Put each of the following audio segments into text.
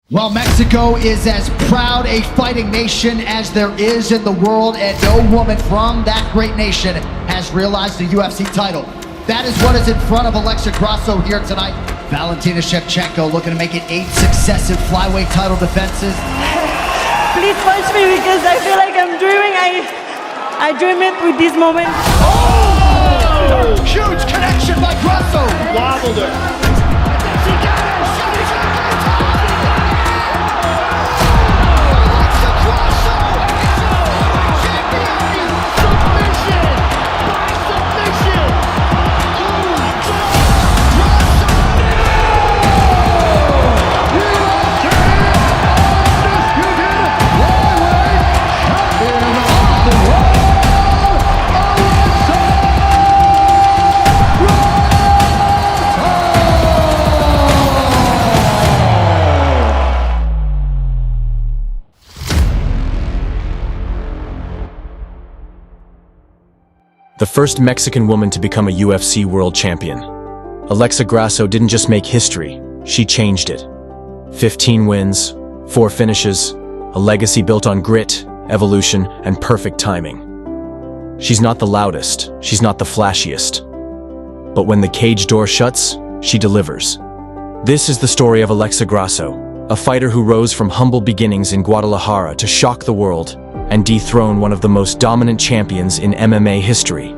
Well, Mexico is as proud a fighting nation as there is in the world, and no woman from that great nation has realized the UFC title. That is what is in front of Alexa Grasso here tonight. Valentina Shevchenko looking to make it 8 successive flyweight title defenses. Please punch me because I feel like I'm dreaming. I dream it with this moment. Oh! Huge connection by Grasso. Wobbled her. The first Mexican woman to become a UFC world champion. Alexa Grasso didn't just make history, she changed it. 15 wins, 4 finishes, a legacy built on grit, evolution, and perfect timing. She's not the loudest, she's not the flashiest. But when the cage door shuts, she delivers. This is the story of Alexa Grasso, a fighter who rose from humble beginnings in Guadalajara to shock the world and dethrone one of the most dominant champions in MMA history.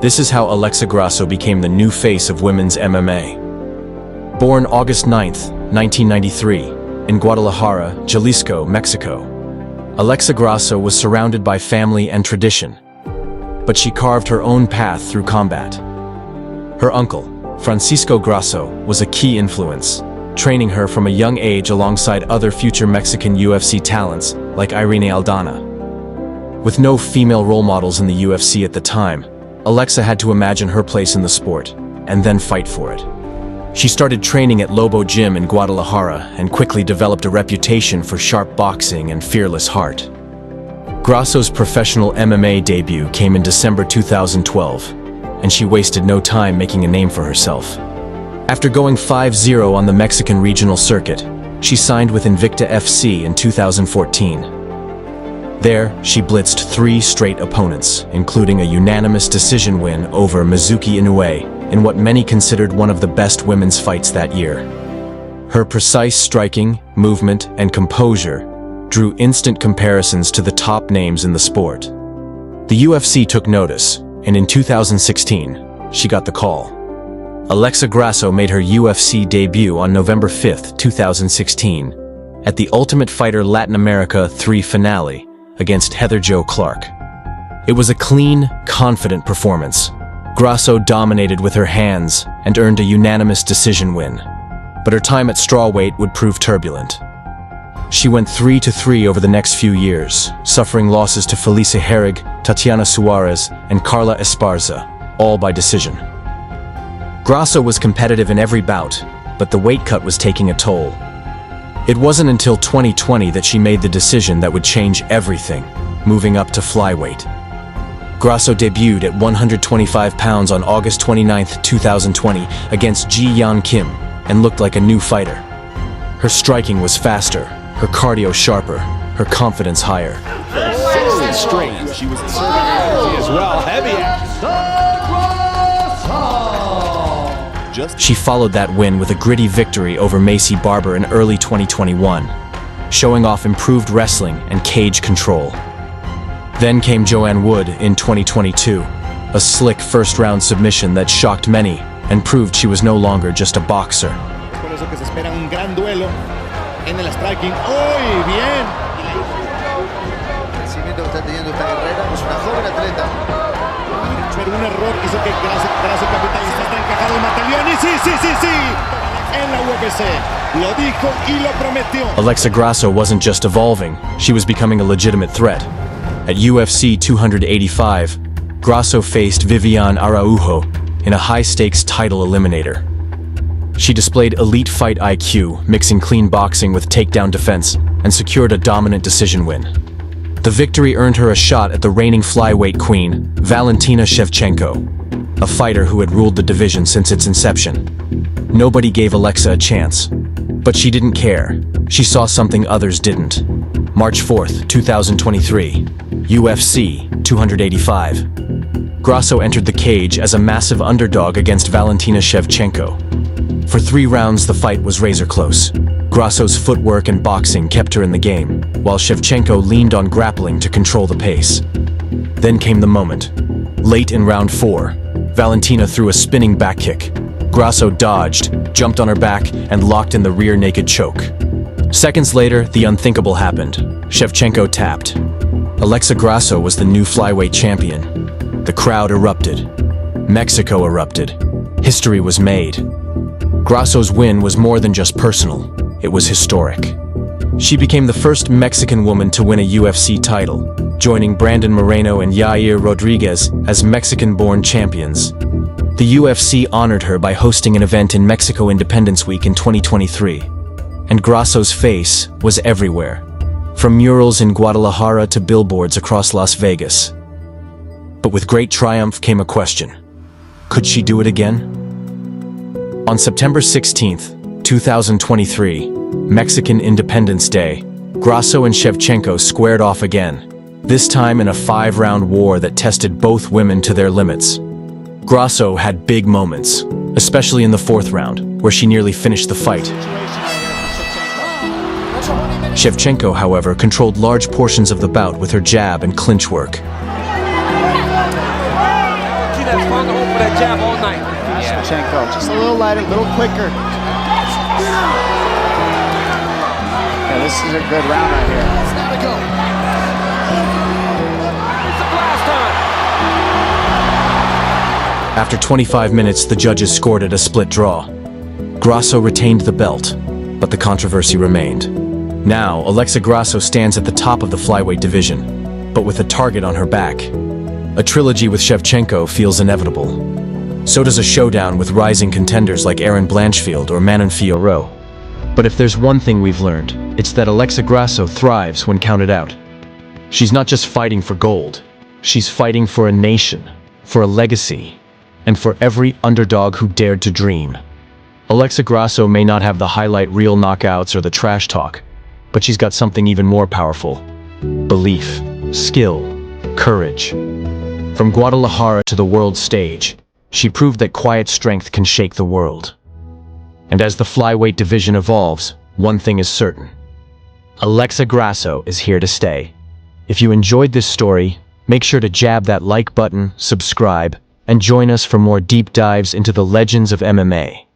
This is how Alexa Grasso became the new face of women's MMA. Born August 9th, 1993, in Guadalajara, Jalisco, Mexico, Alexa Grasso was surrounded by family and tradition, but she carved her own path through combat. Her uncle, Francisco Grasso, was a key influence, training her from a young age alongside other future Mexican UFC talents like Irene Aldana. With no female role models in the UFC at the time, Alexa had to imagine her place in the sport, and then fight for it. She started training at Lobo Gym in Guadalajara and quickly developed a reputation for sharp boxing and fearless heart. Grasso's professional MMA debut came in December 2012, and she wasted no time making a name for herself. After going 5-0 on the Mexican regional circuit, she signed with Invicta FC in 2014. There, she blitzed 3 straight opponents, including a unanimous decision win over Mizuki Inoue in what many considered one of the best women's fights that year. Her precise striking, movement, and composure drew instant comparisons to the top names in the sport. The UFC took notice, and in 2016, she got the call. Alexa Grasso made her UFC debut on November 5, 2016, at the Ultimate Fighter Latin America 3 finale against Heather Jo Clark. It was a clean, confident performance. Grasso dominated with her hands and earned a unanimous decision win, but her time at strawweight would prove turbulent. She went 3-3 over the next few years, suffering losses to Felice Herrig, Tatiana Suarez, and Carla Esparza, all by decision. Grasso was competitive in every bout, but the weight cut was taking a toll. It wasn't until 2020 that she made the decision that would change everything, moving up to flyweight. Grasso debuted at 125 pounds on August 29, 2020 against Ji Yeon Kim and looked like a new fighter. Her striking was faster, her cardio sharper, her confidence higher. 6 straight. She was inserting energy as well. Heavy. She followed that win with a gritty victory over Macy Barber in early 2021, showing off improved wrestling and cage control. Then came Joanne Wood in 2022, a slick first-round submission that shocked many and proved she was no longer just a boxer. Por eso que se espera un gran duelo en el striking. ¡Uy, bien! El crecimiento que está teniendo esta guerrera es una joven atleta. Pero un error hizo que Grasso capitalista está encajado el mataleón y sí. En la UFC. Lo dijo y lo prometió. Alexa Grasso wasn't just evolving, she was becoming a legitimate threat. At UFC 285, Grasso faced Viviane Araujo in a high-stakes title eliminator. She displayed elite fight IQ, mixing clean boxing with takedown defense, and secured a dominant decision win. The victory earned her a shot at the reigning flyweight queen, Valentina Shevchenko, a fighter who had ruled the division since its inception. Nobody gave Alexa a chance, but she didn't care. She saw something others didn't. March 4th, 2023, UFC 285. Grasso entered the cage as a massive underdog against Valentina Shevchenko. For 3 rounds, the fight was razor close. Grasso's footwork and boxing kept her in the game, while Shevchenko leaned on grappling to control the pace. Then came the moment. Late in round 4, Valentina threw a spinning back kick. Grasso dodged, jumped on her back, and locked in the rear naked choke. Seconds later, the unthinkable happened. Shevchenko tapped. Alexa Grasso was the new flyweight champion. The crowd erupted. Mexico erupted. History was made. Grasso's win was more than just personal. It was historic. She became the first Mexican woman to win a UFC title, joining Brandon Moreno and Yair Rodriguez as Mexican-born champions. The UFC honored her by hosting an event in Mexico Independence Week in 2023. And Grasso's face was everywhere, from murals in Guadalajara to billboards across Las Vegas. But with great triumph came a question. Could she do it again? On September 16th, 2023, Mexican Independence Day, Grasso and Shevchenko squared off again, this time in a 5-round war that tested both women to their limits. Grasso had big moments, especially in the 4th round, where she nearly finished the fight. Shevchenko, however, controlled large portions of the bout with her jab and clinch work. That jab all night. Shevchenko, just a little lighter, a little quicker. Yeah, this is a good round right here. It's the blast on. After 25 minutes, the judges scored it a split draw. Grasso retained the belt, but the controversy remained. Now, Alexa Grasso stands at the top of the flyweight division, but with a target on her back. A trilogy with Shevchenko feels inevitable. So does a showdown with rising contenders like Erin Blanchfield or Manon Fiorot. But if there's one thing we've learned, it's that Alexa Grasso thrives when counted out. She's not just fighting for gold. She's fighting for a nation, for a legacy, and for every underdog who dared to dream. Alexa Grasso may not have the highlight reel knockouts or the trash talk, but she's got something even more powerful. Belief, skill, courage. From Guadalajara to the world stage, she proved that quiet strength can shake the world. And as the flyweight division evolves, one thing is certain. Alexa Grasso is here to stay. If you enjoyed this story, make sure to jab that like button, subscribe, and join us for more deep dives into the legends of MMA.